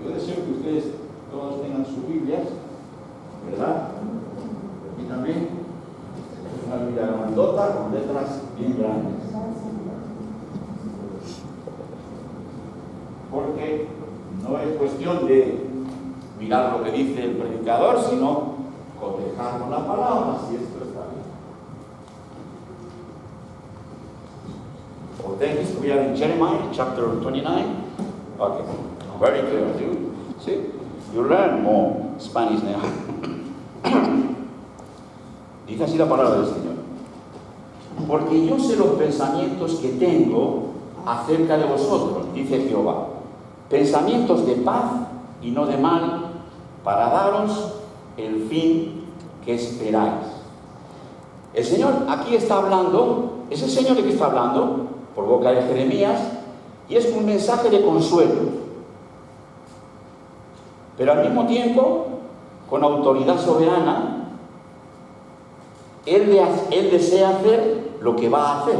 Yo deseo que ustedes todos tengan sus Biblias, ¿verdad? Y también una Biblia grandota con letras bien grandes. Porque no es cuestión de mirar lo que dice el predicador, sino cotejar con la palabra, si esto está bien. Thank you. We are in Jeremiah chapter 29. Okay, very clear, dude. See, you learn more Spanish now. Dice así la palabra del Señor. Porque yo sé los pensamientos que tengo acerca de vosotros, dice Jehová. Pensamientos de paz y no de mal, para daros el fin que esperáis. El Señor aquí está hablando, es el Señor el que está hablando, por boca de Jeremías, y es un mensaje de consuelo. Pero al mismo tiempo, con autoridad soberana, Él desea hacer lo que va a hacer.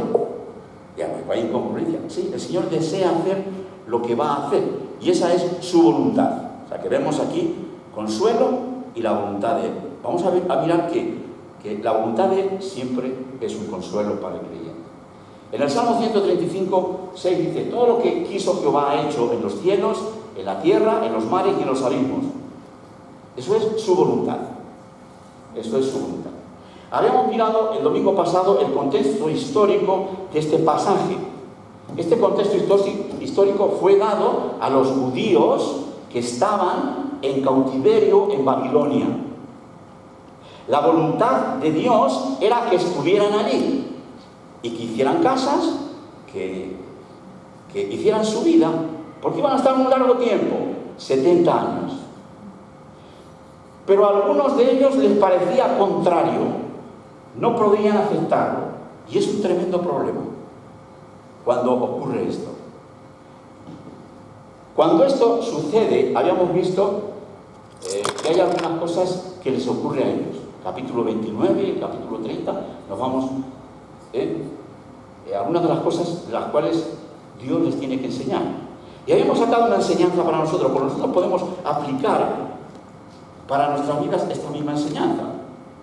Ya no hay incongruencia. Sí, el Señor desea hacer lo que va a hacer, y esa es su voluntad. O sea, que vemos aquí consuelo y la voluntad de Él. Vamos a mirar que la voluntad de Él siempre es un consuelo para el creyente. En el Salmo 135, 6 dice: todo lo que quiso Jehová ha hecho en los cielos, en la tierra, en los mares y en los abismos. Eso es su voluntad. Eso es su voluntad. Habíamos mirado el domingo pasado el contexto histórico de este pasaje. Este contexto histórico fue dado a los judíos que estaban en cautiverio en Babilonia. La voluntad de Dios era que estuvieran allí y que hicieran casas, que hicieran su vida, porque iban a estar un largo tiempo, 70 años. Pero a algunos de ellos les parecía contrario, no podían aceptarlo, y es un tremendo problema cuando ocurre esto. Cuando esto sucede, habíamos visto que hay algunas cosas que les ocurre a ellos. Capítulo 29, capítulo 30, nos vamos... algunas de las cosas de las cuales Dios les tiene que enseñar. Y habíamos sacado una enseñanza para nosotros, porque nosotros podemos aplicar para nuestras vidas esta misma enseñanza.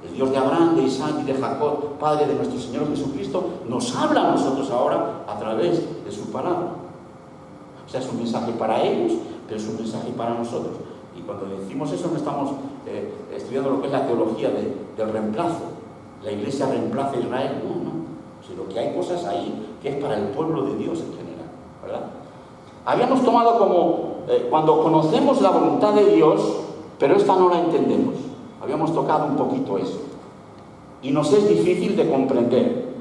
El Dios de Abraham, de Isaac y de Jacob, Padre de nuestro Señor Jesucristo, nos habla a nosotros ahora a través de su palabra. O sea, es un mensaje para ellos, pero es un mensaje para nosotros. Y cuando decimos eso, no estamos estudiando lo que es la teología del reemplazo. La Iglesia reemplaza a Israel, no. Sino que hay cosas ahí que es para el pueblo de Dios en general, ¿verdad? Habíamos tomado como cuando conocemos la voluntad de Dios, pero esta no la entendemos. Habíamos tocado un poquito eso. Y nos es difícil de comprender,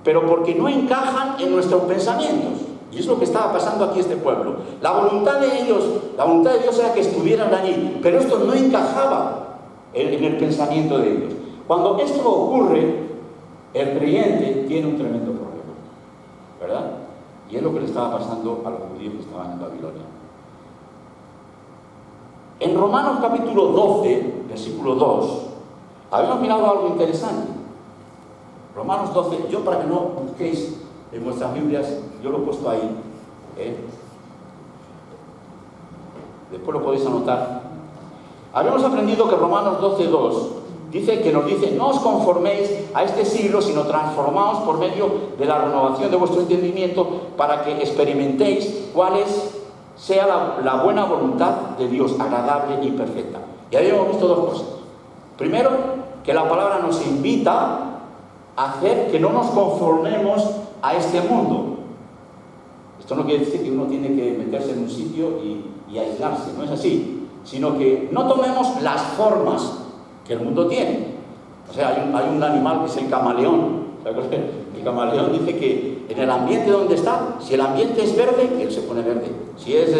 pero porque no encajan en nuestros pensamientos. Y es lo que estaba pasando aquí este pueblo. La voluntad de ellos, la voluntad de Dios era que estuvieran allí, pero esto no encajaba en el pensamiento de ellos. Cuando esto ocurre, el creyente tiene un tremendo problema, ¿verdad? Y es lo que le estaba pasando a los judíos que estaban en Babilonia. En Romanos capítulo 12, versículo 2, habíamos mirado algo interesante. Romanos 12, yo para que no busquéis en vuestras Biblias, yo lo he puesto ahí. Después lo podéis anotar. Habíamos aprendido que Romanos 12, 2 nos dice, no os conforméis a este siglo, sino transformaos por medio de la renovación de vuestro entendimiento para que experimentéis cuál sea la buena voluntad de Dios, agradable y perfecta. Y ahí hemos visto dos cosas. Primero, que la palabra nos invita a hacer que no nos conformemos a este mundo. Esto no quiere decir que uno tiene que meterse en un sitio y aislarse, no es así, sino que no tomemos las formas que el mundo tiene. O sea, hay un animal que es el camaleón. El camaleón dice que en el ambiente donde está, si el ambiente es verde, él se pone verde. Si es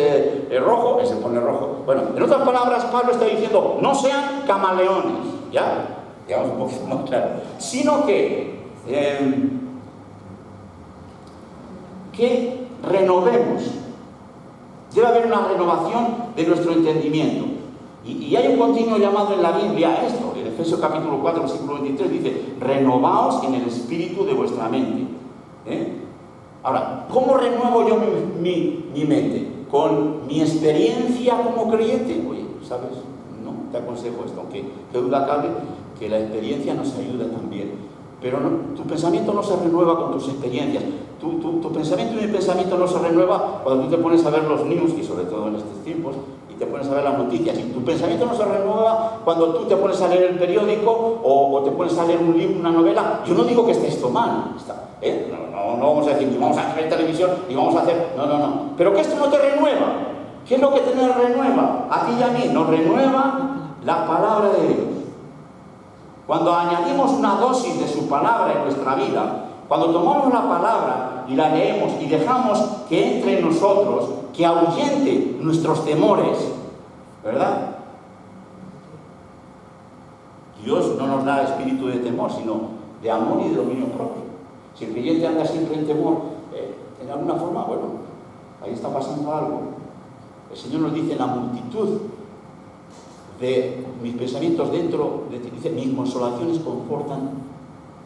rojo, él se pone rojo. Bueno, en otras palabras, Pablo está diciendo, no sean camaleones, ¿ya? Digamos un poquito más claro. Sino que renovemos. Debe haber una renovación de nuestro entendimiento. Y hay un continuo llamado en la Biblia a esto. En Efesios capítulo 4, versículo 23 dice, renovaos en el espíritu de vuestra mente. Ahora, ¿cómo renuevo yo mi mente? con mi experiencia como creyente, oye, ¿sabes? No, te aconsejo esto, aunque qué duda cabe que la experiencia nos ayuda también. Pero no, tu pensamiento no se renueva con tus experiencias. Tu pensamiento y mi pensamiento no se renueva cuando tú te pones a ver los news, y sobre todo en estos tiempos, y te pones a ver las noticias. Y tu pensamiento no se renueva cuando tú te pones a leer el periódico o te pones a leer un libro, una novela. Yo no digo que esté esto mal, ¿eh? No vamos a decir ni vamos a hacer televisión, ni vamos a hacer... No. Pero que esto no te renueva. ¿Qué es lo que te renueva? A ti y a mí nos renueva la palabra de Dios. Cuando añadimos una dosis de su palabra en nuestra vida, cuando tomamos la palabra y la leemos y dejamos que entre en nosotros, que ahuyente nuestros temores, ¿verdad? Dios no nos da espíritu de temor, sino de amor y de dominio propio. Si el creyente anda siempre en temor, en alguna forma, bueno, ahí está pasando algo. El Señor nos dice: en la multitud de mis pensamientos dentro de ti, dice, mis consolaciones confortan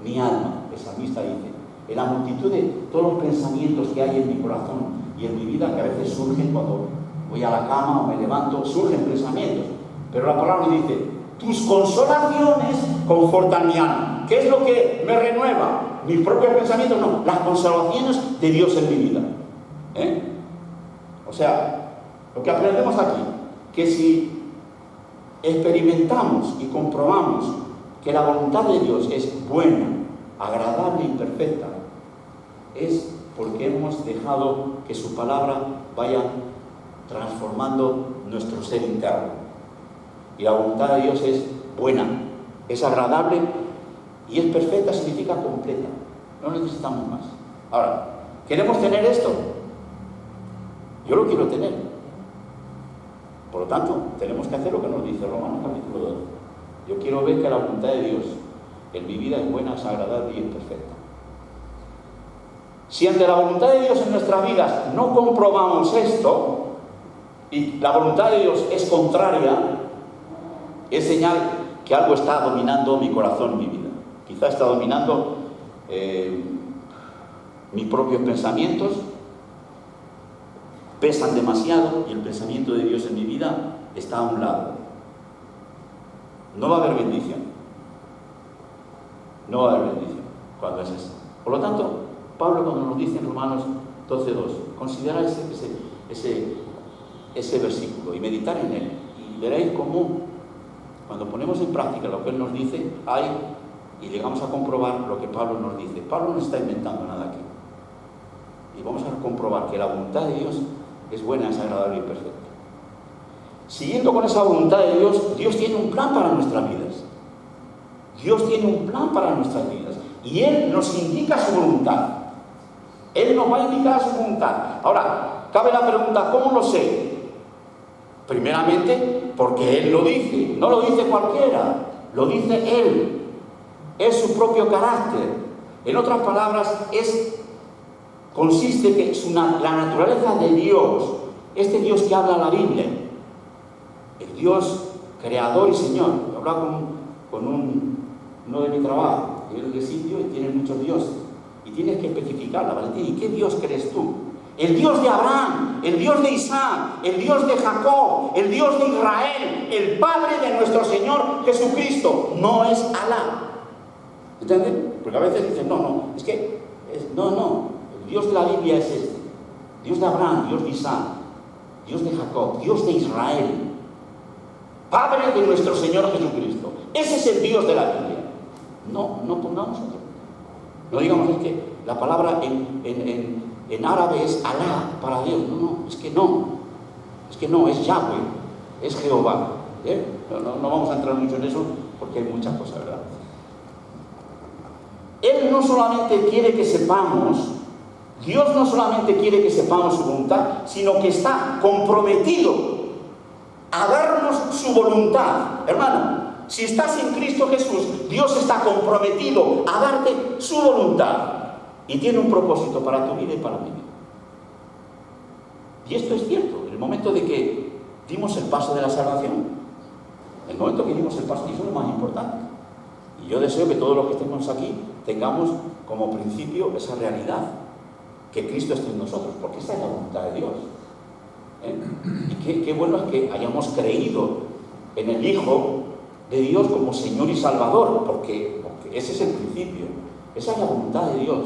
mi alma. El salmista dice, en la multitud de todos los pensamientos que hay en mi corazón y en mi vida, que a veces surgen cuando voy a la cama o me levanto, surgen pensamientos, pero la palabra me dice, tus consolaciones confortan mi alma. ¿Qué es lo que me renueva? Mis propios pensamientos, no, las consolaciones de Dios en mi vida. O sea, lo que aprendemos aquí, que si experimentamos y comprobamos que la voluntad de Dios es buena, agradable y perfecta, es porque hemos dejado que su palabra vaya transformando nuestro ser interno. Y la voluntad de Dios es buena, es agradable y es perfecta, significa completa. No necesitamos más. Ahora, ¿queremos tener esto? Yo lo quiero tener. Por lo tanto, tenemos que hacer lo que nos dice Romanos capítulo 12. Yo quiero ver que la voluntad de Dios en mi vida es buena, es agradable y es perfecta. Si ante la voluntad de Dios en nuestras vidas no comprobamos esto, y la voluntad de Dios es contraria, es señal que algo está dominando mi corazón, mi vida. Quizá está dominando mis propios pensamientos, pesan demasiado y el pensamiento de Dios en mi vida está a un lado. No va a haber bendición. No va a haber bendición cuando es eso. Por lo tanto, Pablo, cuando nos dice en Romanos 12:2, considerad ese versículo y meditar en él. Y veréis cómo, cuando ponemos en práctica lo que él nos dice, y llegamos a comprobar lo que Pablo nos dice. Pablo no está inventando nada aquí. Y vamos a comprobar que la voluntad de Dios es buena, es agradable y perfecta. Siguiendo con esa voluntad de Dios, Dios tiene un plan para nuestras vidas. Dios tiene un plan para nuestras vidas. Y Él nos indica su voluntad. Él nos va a indicar su voluntad. Ahora, cabe la pregunta, ¿cómo lo sé? Primeramente, porque Él lo dice. No lo dice cualquiera, lo dice Él. Es su propio carácter. En otras palabras, consiste que la naturaleza de Dios, este Dios que habla la Biblia, el Dios creador y Señor. Yo hablaba con uno de mi trabajo, que es de sitio y tiene muchos dioses, y tienes que especificarla, Valentín, ¿y qué Dios crees tú? El Dios de Abraham, el Dios de Isaac, el Dios de Jacob, el Dios de Israel, el Padre de nuestro Señor Jesucristo, no es Alá. ¿Entienden? Porque a veces dicen, no, el Dios de la Biblia es este. Dios de Abraham, Dios de Isaac, Dios de Jacob, Dios de Israel, Padre de nuestro Señor Jesucristo. Ese es el Dios de la Biblia. No pongamos otro. No digamos, es que la palabra en árabe es Alá para Dios. Es que no, es Yahweh, es Jehová. No vamos a entrar mucho en eso porque hay muchas cosas, ¿verdad? Él no solamente quiere que sepamos, Dios no solamente quiere que sepamos su voluntad, sino que está comprometido a darnos su voluntad. Hermano, si estás en Cristo Jesús, Dios está comprometido a darte su voluntad y tiene un propósito para tu vida y para mi vida. Y esto es cierto, en el momento de que dimos el paso de la salvación, el momento que dimos el paso, y eso es lo más importante. Y yo deseo que todos los que estemos aquí tengamos como principio esa realidad, que Cristo esté en nosotros, porque esa es la voluntad de Dios. Y qué bueno es que hayamos creído en el Hijo de Dios como Señor y Salvador, porque ese es el principio, esa es la voluntad de Dios.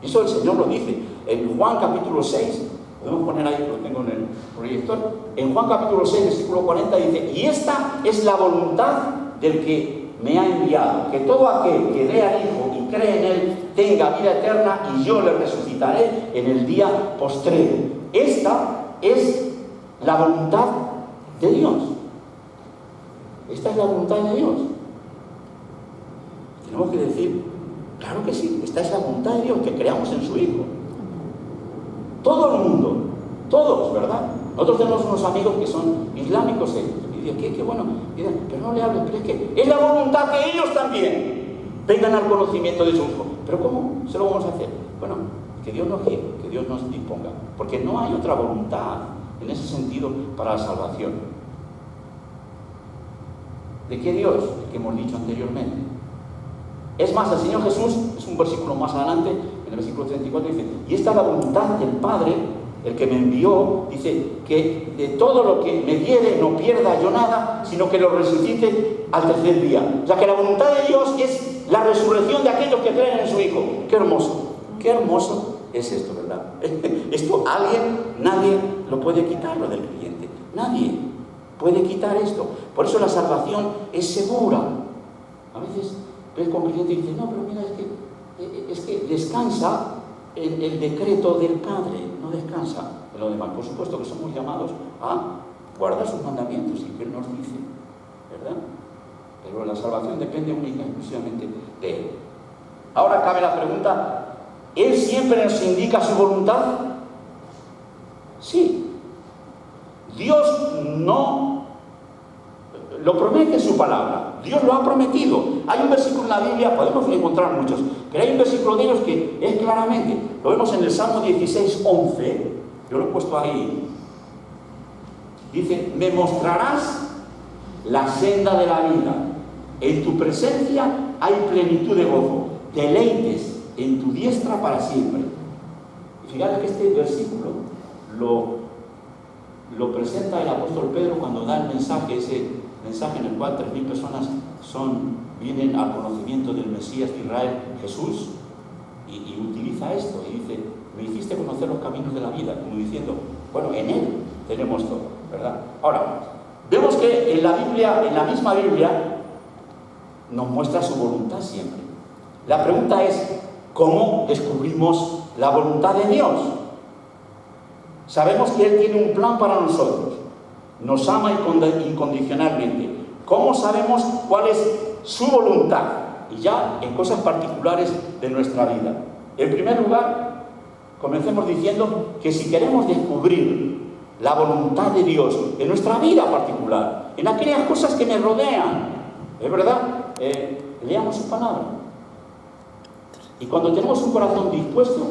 Eso el Señor lo dice. En Juan capítulo 6, podemos poner ahí, lo tengo en el proyector, en Juan capítulo 6, versículo 40 dice: y esta es la voluntad del que me ha enviado, que todo aquel que ve al Hijo y cree en Él tenga vida eterna, y yo le resucitaré en el día postrero. Esta es la voluntad de Dios. Esta es la voluntad de Dios. Tenemos que decir, claro que sí, esta es la voluntad de Dios, que creamos en su Hijo. Todo el mundo, todos, ¿verdad? Nosotros tenemos unos amigos que son islámicos, y dicen, qué bueno, y dicen, pero no le hables, pero es que es la voluntad que ellos también vengan al conocimiento de su Hijo. ¿Pero cómo se lo vamos a hacer? Bueno, que Dios nos guíe, que Dios nos disponga, porque no hay otra voluntad en ese sentido para la salvación. ¿De qué Dios? El que hemos dicho anteriormente. Es más, el Señor Jesús, es un versículo más adelante, en el versículo 34, dice: y esta es la voluntad del Padre, el que me envió, dice, que de todo lo que me diere no pierda yo nada, sino que lo resucite al tercer día. O sea, que la voluntad de Dios es la resurrección de aquellos que creen en su Hijo. ¡Qué hermoso es esto, ¿verdad? Esto nadie lo puede quitar, lo del creyente. Nadie puede quitar esto. Por eso la salvación es segura. A veces ves con creyente y dice: no, pero mira, es que descansa en el decreto del Padre, no descansa en lo demás. Por supuesto que somos llamados a guardar sus mandamientos y que Él nos dice, ¿verdad? Pero la salvación depende única y exclusivamente de Él. Ahora cabe la pregunta: ¿Él siempre nos indica su voluntad? Sí. Dios no lo promete en su palabra. Dios lo ha prometido. Hay un versículo en la Biblia, podemos encontrar muchos, pero hay un versículo de ellos que es claramente, lo vemos en el Salmo 16, 11, yo lo he puesto ahí. Dice: me mostrarás la senda de la vida. En tu presencia hay plenitud de gozo. Deleites en tu diestra para siempre. Y fíjate que este versículo lo presenta el apóstol Pedro cuando da el mensaje, ese mensaje en el cual 3.000 personas vienen al conocimiento del Mesías de Israel, Jesús, y utiliza esto, y dice: me hiciste conocer los caminos de la vida, como diciendo, bueno, en Él tenemos todo, ¿verdad? Ahora, vemos que en la Biblia, en la misma Biblia, nos muestra su voluntad siempre. La pregunta es: ¿cómo descubrimos la voluntad de Dios? Sabemos que Él tiene un plan para nosotros, nos ama incondicionalmente. ¿Cómo sabemos cuál es su voluntad? Y ya en cosas particulares de nuestra vida. En primer lugar, comencemos diciendo que si queremos descubrir la voluntad de Dios en nuestra vida particular, en aquellas cosas que me rodean, ¿es verdad? Leamos su palabra. Y cuando tenemos un corazón dispuesto,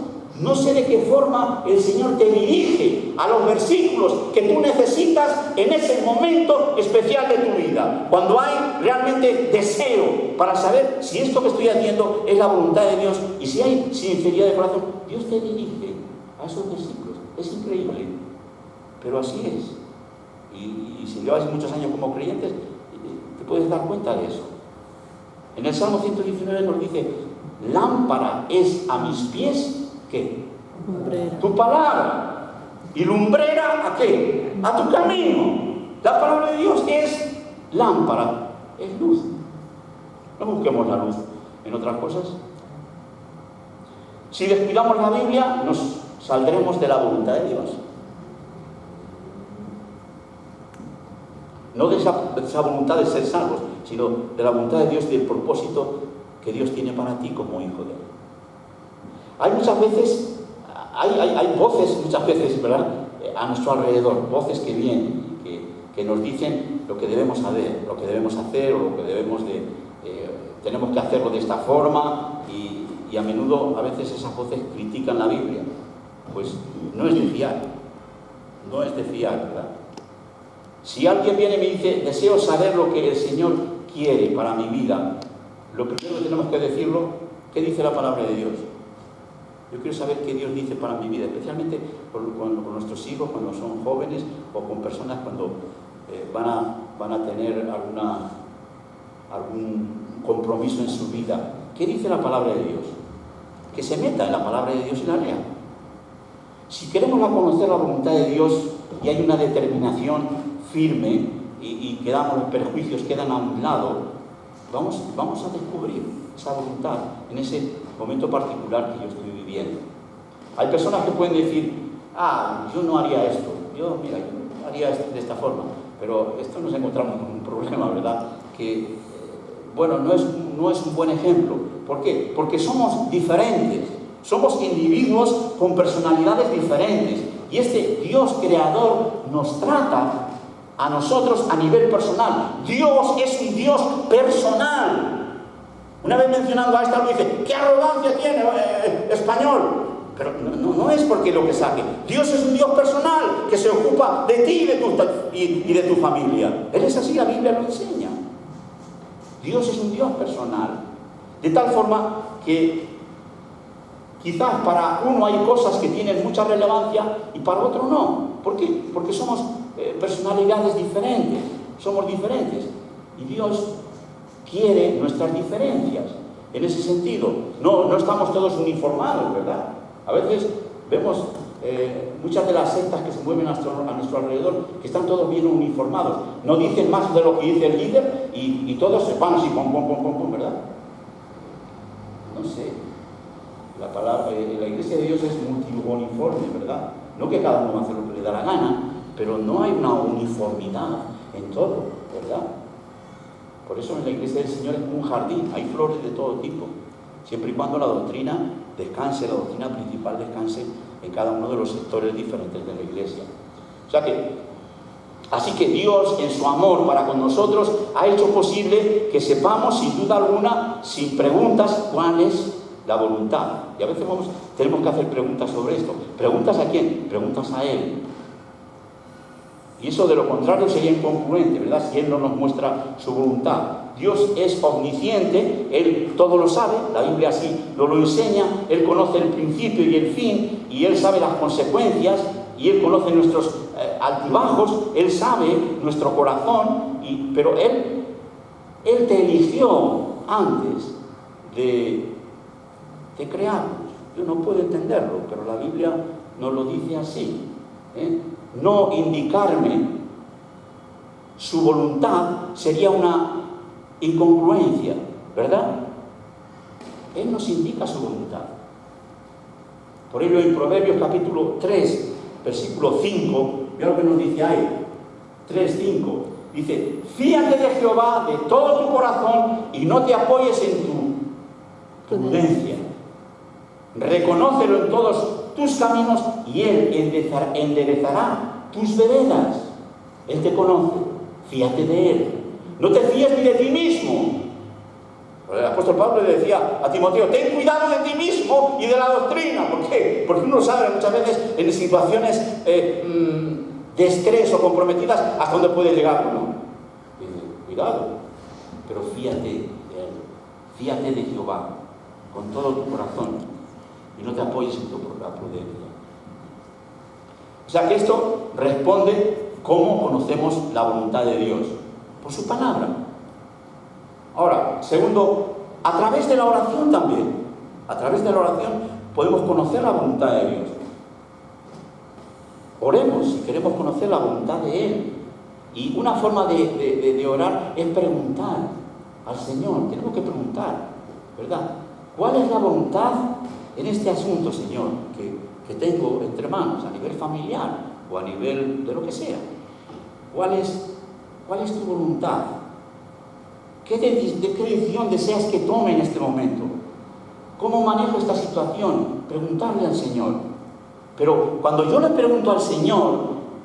no sé de qué forma el Señor te dirige a los versículos que tú necesitas en ese momento especial de tu vida. Cuando hay realmente deseo para saber si esto que estoy haciendo es la voluntad de Dios, y si hay sinceridad de corazón, Dios te dirige a esos versículos. Es increíble, pero así es. Y si llevas muchos años como creyentes, te puedes dar cuenta de eso. En el Salmo 119 nos dice: lámpara es a mis pies, ¿qué? Lumbrera. Tu palabra. ¿Y lumbrera a qué? A tu camino. La palabra de Dios es lámpara, es luz. No busquemos la luz en otras cosas. Si descuidamos la Biblia, nos saldremos de la voluntad de Dios. No de esa voluntad de ser salvos, sino de la voluntad de Dios y del propósito que Dios tiene para ti como hijo de Él. Hay muchas veces, hay voces muchas veces, ¿verdad?, a nuestro alrededor, voces que vienen y que nos dicen lo que debemos saber, lo que debemos hacer, o lo que tenemos que hacerlo de esta forma, y a menudo, a veces esas voces critican la Biblia. Pues no es de fiar, ¿verdad? Si alguien viene y me dice: deseo saber lo que el Señor quiere para mi vida, lo primero que tenemos que decirlo: ¿qué dice la palabra de Dios? Yo quiero saber qué Dios dice para mi vida, especialmente con nuestros hijos, cuando son jóvenes, o con personas cuando van a tener algún compromiso en su vida. ¿Qué dice la palabra de Dios? Que se meta en la palabra de Dios y la lea. Si queremos conocer la voluntad de Dios y hay una determinación firme y los perjuicios quedan a un lado, vamos a descubrir esa voluntad en ese momento particular que yo estoy viviendo. Hay personas que pueden decir, yo no haría esto, yo haría esto de esta forma, pero esto nos encontramos con un problema, ¿verdad? Que, no es un buen ejemplo. ¿Por qué? Porque somos diferentes, somos individuos con personalidades diferentes, y este Dios creador nos trata a nosotros a nivel personal. Dios es un Dios personal. Una vez mencionando a esta, lo dice, ¿qué arrogancia tiene español? Pero no es porque lo que saque. Dios es un Dios personal que se ocupa de ti y de tu familia. Él es así, la Biblia lo enseña. Dios es un Dios personal. De tal forma que quizás para uno hay cosas que tienen mucha relevancia y para otro no. ¿Por qué? Porque somos personalidades diferentes, somos diferentes. Y Dios quiere nuestras diferencias. En ese sentido, no estamos todos uniformados, ¿verdad? A veces vemos muchas de las sectas que se mueven a nuestro alrededor, que están todos bien uniformados. No dicen más de lo que dice el líder y todos se van así, pum, ¿verdad? No sé. La Iglesia de Dios es multiuniforme, ¿verdad? No que cada uno hace lo que le da la gana, pero no hay una uniformidad en todo, ¿verdad? Por eso en la Iglesia del Señor es como un jardín, hay flores de todo tipo, siempre y cuando la doctrina principal descanse en cada uno de los sectores diferentes de la Iglesia. Así que Dios, en su amor para con nosotros, ha hecho posible que sepamos, sin duda alguna, sin preguntas, cuál es la voluntad. Y a veces tenemos que hacer preguntas sobre esto. ¿Preguntas a quién? Preguntas a Él. Y eso, de lo contrario, sería incongruente, ¿verdad? Si Él no nos muestra su voluntad. Dios es omnisciente, Él todo lo sabe, la Biblia así lo enseña. Él conoce el principio y el fin, y Él sabe las consecuencias, y Él conoce nuestros altibajos, Él sabe nuestro corazón, pero Él te eligió antes de crearnos. Yo no puedo entenderlo, pero la Biblia nos lo dice así. No indicarme su voluntad sería una incongruencia, ¿verdad? Él nos indica su voluntad. Por ello, en Proverbios capítulo 3, versículo 5, mira lo que nos dice ahí, 3:5, dice, fíate de Jehová de todo tu corazón y no te apoyes en tu prudencia. Reconócelo en todos tus caminos y Él enderezará tus veredas. Él te conoce, fíate de Él. No te fíes ni de ti mismo. El apóstol Pablo le decía a Timoteo, ten cuidado de ti mismo y de la doctrina. ¿Por qué? Porque uno sabe muchas veces en situaciones de estrés o comprometidas hasta dónde puede llegar uno. Cuidado, pero fíate de Él, fíate de Jehová con todo tu corazón. Y no te apoyes en tu propia prudencia. O sea que esto responde cómo conocemos la voluntad de Dios. Por su palabra. Ahora, segundo, a través de la oración también. A través de la oración podemos conocer la voluntad de Dios. Oremos si queremos conocer la voluntad de Él. Y una forma de orar es preguntar al Señor. Tenemos que preguntar, ¿verdad? ¿Cuál es la voluntad en este asunto, Señor, que tengo entre manos, a nivel familiar o a nivel de lo que sea? ¿Cuál es tu voluntad? ¿Qué decisión deseas que tome en este momento? ¿Cómo manejo esta situación? Preguntarle al Señor. Pero cuando yo le pregunto al Señor,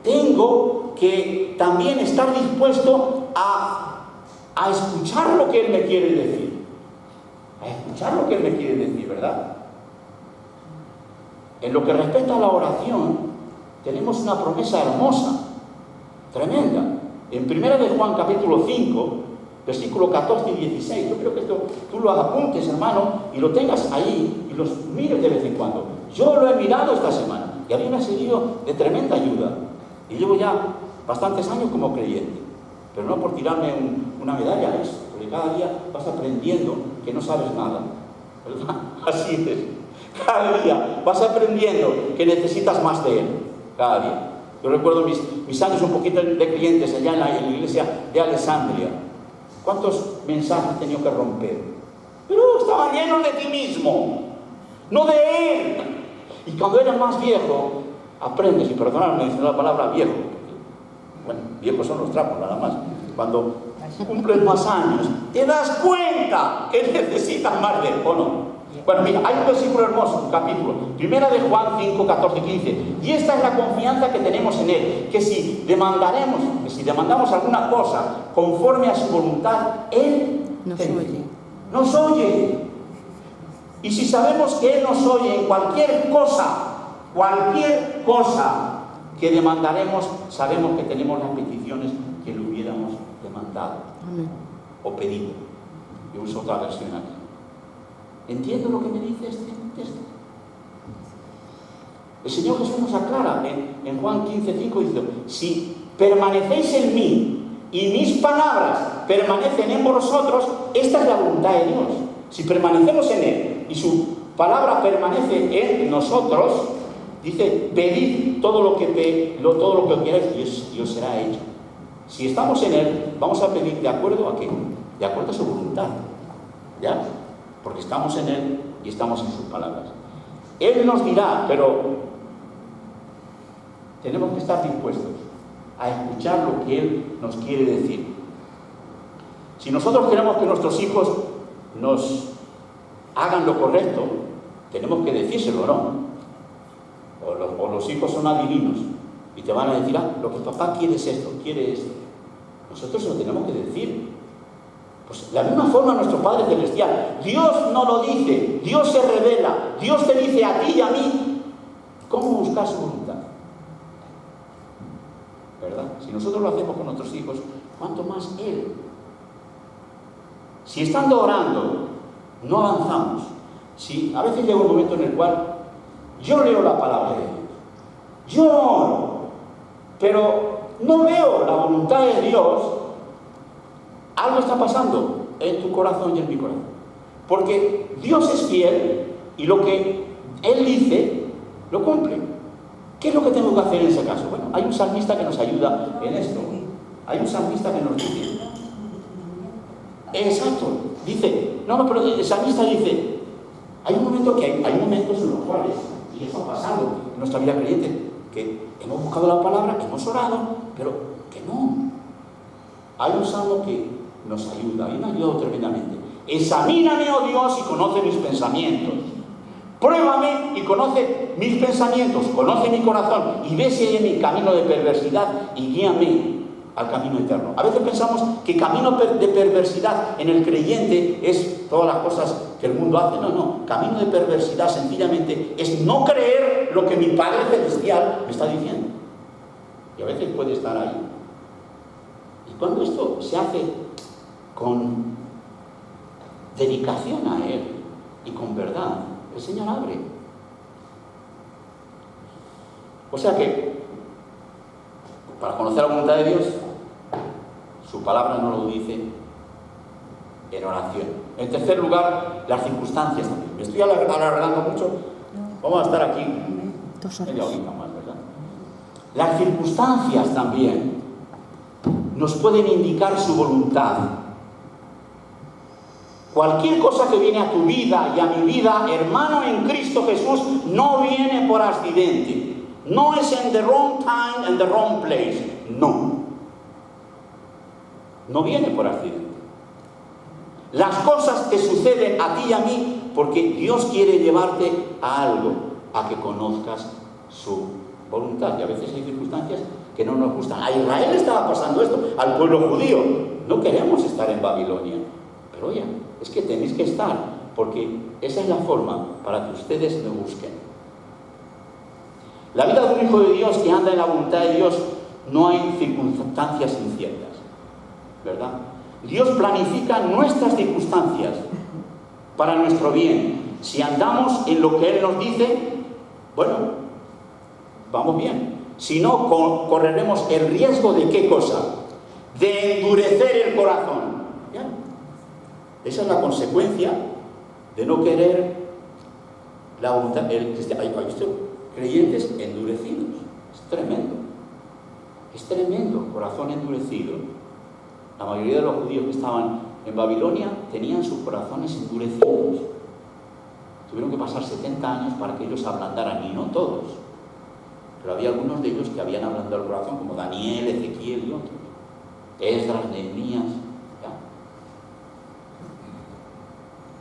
tengo que también estar dispuesto a escuchar lo que Él me quiere decir. A escuchar lo que Él me quiere decir, ¿verdad? En lo que respecta a la oración, tenemos una promesa hermosa, tremenda. En 1 de Juan capítulo 5, versículo 14 y 16, yo creo que esto tú lo apuntes, hermano, y lo tengas ahí y los mires de vez en cuando. Yo lo he mirado esta semana y a mí me ha servido de tremenda ayuda. Y llevo ya bastantes años como creyente. Pero no por tirarme una medalla a eso, porque cada día vas aprendiendo que no sabes nada, ¿verdad? Así es. Cada día vas aprendiendo que necesitas más de Él, cada día. Yo recuerdo mis años un poquito de creyentes allá en la iglesia de Alessandria. ¿Cuántos mensajes he tenido que romper? Pero estaban llenos de ti mismo, no de Él. Y cuando eres más viejo, aprendes, y perdonadme decir la palabra viejo, bueno, viejos son los trapos nada más. Cuando cumples más años, te das cuenta que necesitas más de Él, ¿o no? Bueno, mira, hay un versículo hermoso, un capítulo, primera de Juan 5, 14, 15. Y esta es la confianza que tenemos en Él, que si demandamos alguna cosa conforme a su voluntad, Él nos oye. Y si sabemos que Él nos oye en cualquier cosa que demandaremos, sabemos que tenemos las peticiones que le hubiéramos demandado. Amén. O pedido. Yo uso otra versión aquí. ¿Entiendo lo que me dice este texto? El Señor Jesús nos aclara en Juan 15:5, dice: si permanecéis en mí y mis palabras permanecen en vosotros, esta es la voluntad de Dios. Si permanecemos en Él y su palabra permanece en nosotros, dice: pedid todo lo que os queráis y os será hecho. Si estamos en Él, vamos a pedir de acuerdo a qué? De acuerdo a su voluntad. ¿Ya? Porque estamos en Él y estamos en sus palabras. Él nos dirá, pero tenemos que estar dispuestos a escuchar lo que Él nos quiere decir. Si nosotros queremos que nuestros hijos nos hagan lo correcto, tenemos que decírselo, ¿no? O los hijos son adivinos y te van a decir: lo que papá quiere es esto, quiere esto. Nosotros lo tenemos que decir. Pues de la misma forma nuestro Padre Celestial, Dios no lo dice, Dios se revela, Dios te dice a ti y a mí cómo buscar su voluntad. ¿Verdad? Si nosotros lo hacemos con nuestros hijos, ¿cuánto más Él? Si estando orando no avanzamos, si a veces llega un momento en el cual yo leo la palabra de Dios, yo oro, pero no veo la voluntad de Dios, algo está pasando en tu corazón y en mi corazón. Porque Dios es fiel y lo que Él dice, lo cumple. ¿Qué es lo que tengo que hacer en ese caso? Bueno, hay un salmista que nos ayuda en esto. Hay un salmista que nos dice. Exacto. Dice, pero el salmista dice, hay momentos en los cuales, y eso ha pasado en nuestra vida creyente, que hemos buscado la palabra, hemos orado, pero que no. Hay un salmo que nos ayuda, a mí me ha ayudado tremendamente. Examíname, oh Dios, y conoce mis pensamientos. Pruébame y conoce mis pensamientos, conoce mi corazón y ve si hay en mi camino de perversidad y guíame al camino eterno. A veces pensamos que camino de perversidad en el creyente es todas las cosas que el mundo hace. No. Camino de perversidad sencillamente es no creer lo que mi Padre Celestial me está diciendo. Y a veces puede estar ahí. Y cuando esto se hace con dedicación a Él y con verdad, el Señor abre. O sea que, para conocer la voluntad de Dios, su palabra nos lo dice en oración. En tercer lugar, las circunstancias también. Me estoy alargando mucho. Vamos a estar aquí media horita más, ¿verdad? Las circunstancias también nos pueden indicar su voluntad. Cualquier cosa que viene a tu vida y a mi vida, hermano en Cristo Jesús, no viene por accidente. No es en the wrong time and the wrong place. No. No viene por accidente. Las cosas te suceden a ti y a mí porque Dios quiere llevarte a algo, a que conozcas su voluntad. Y a veces hay circunstancias que no nos gustan. A Israel estaba pasando esto, al pueblo judío. No queremos estar en Babilonia. Pero oye, es que tenéis que estar, porque esa es la forma para que ustedes me busquen. La vida de un hijo de Dios que anda en la voluntad de Dios, no hay circunstancias inciertas, ¿verdad? Dios planifica nuestras circunstancias para nuestro bien. Si andamos en lo que Él nos dice, bueno, vamos bien. Si no, correremos el riesgo de ¿qué cosa? De endurecer el corazón. ¿Ya? Esa es la consecuencia de no querer la voluntad. Hay visto creyentes endurecidos. Es tremendo. Es tremendo, corazón endurecido. La mayoría de los judíos que estaban en Babilonia tenían sus corazones endurecidos. Tuvieron que pasar 70 años para que ellos ablandaran, y no todos. Pero había algunos de ellos que habían ablandado el corazón, como Daniel, Ezequiel y otros. Esdras, Nehemías. ¿Ya?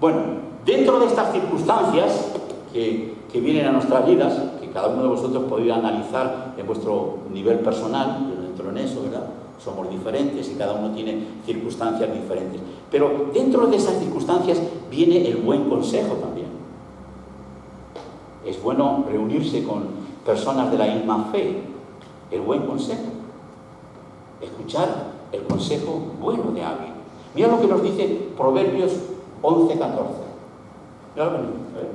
Bueno, dentro de estas circunstancias que vienen a nuestras vidas, que cada uno de vosotros podéis analizar en vuestro nivel personal, yo no entro en eso, ¿verdad? Somos diferentes y cada uno tiene circunstancias diferentes. Pero dentro de esas circunstancias viene el buen consejo también. Es bueno reunirse con personas de la misma fe, el buen consejo. Escuchar el consejo bueno de alguien. Mira lo que nos dice Proverbios 11:14. Mira lo que nos dice.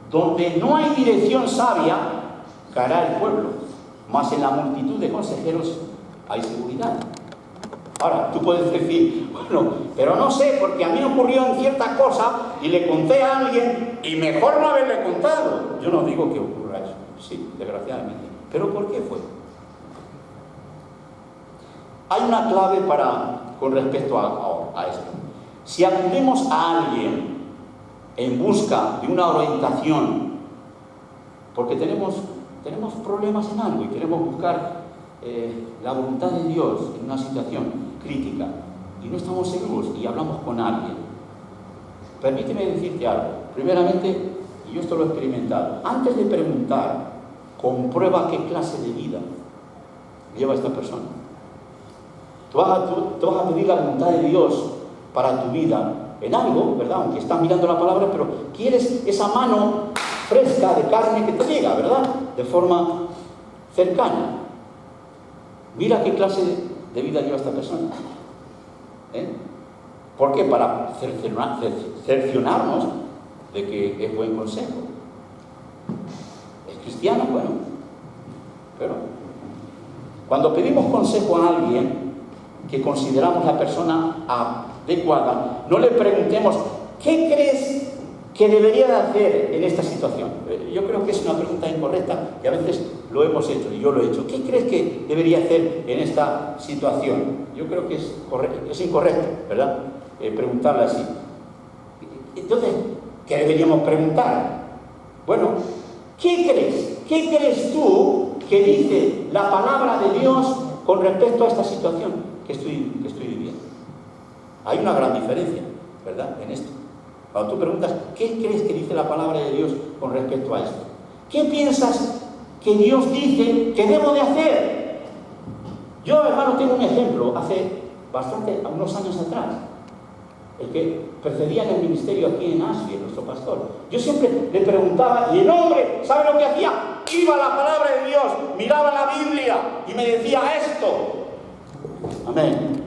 Donde no hay dirección sabia, caerá el pueblo, mas en la multitud de consejeros hay seguridad. Ahora, tú puedes decir, bueno, pero no sé, porque a mí me ocurrió en cierta cosa y le conté a alguien y mejor no haberle contado. Yo no digo que ocurra eso, sí, desgraciadamente. ¿Pero por qué fue? Hay una clave con respecto a esto. Si acudimos a alguien en busca de una orientación, porque tenemos problemas en algo y queremos buscar la voluntad de Dios en una situación crítica y no estamos seguros y hablamos con alguien, permíteme decirte algo. Primeramente, y yo esto lo he experimentado, antes de preguntar, comprueba qué clase de vida lleva esta persona. Tú vas a pedir la voluntad de Dios para tu vida en algo, ¿verdad? Aunque estás mirando la palabra, pero quieres esa mano fresca de carne que te llega, ¿verdad? De forma cercana. Mira qué clase de vida lleva esta persona. ¿Por qué? Para cerciorarnos de que es buen consejo. ¿Es cristiano? Bueno. Pero cuando pedimos consejo a alguien que consideramos la persona adecuada, no le preguntemos, ¿qué crees que debería de hacer en esta situación? Yo creo que es una pregunta incorrecta y a veces lo hemos hecho, y yo lo he hecho. ¿Qué crees que debería hacer en esta situación? Yo creo que es incorrecto, ¿verdad? Preguntarle así. Entonces, ¿qué deberíamos preguntar? Bueno, ¿qué crees? ¿Qué crees tú que dice la palabra de Dios con respecto a esta situación que estoy viviendo? Hay una gran diferencia, ¿verdad?, en esto. Cuando tú preguntas, ¿qué crees que dice la palabra de Dios con respecto a esto? ¿Qué piensas que Dios dice que debo de hacer? Yo, hermano, tengo un ejemplo, unos años atrás, el que precedía en el ministerio aquí en Ashby, nuestro pastor. Yo siempre le preguntaba, y el hombre, ¿sabe lo que hacía? Iba a la palabra de Dios, miraba la Biblia y me decía esto. Amén.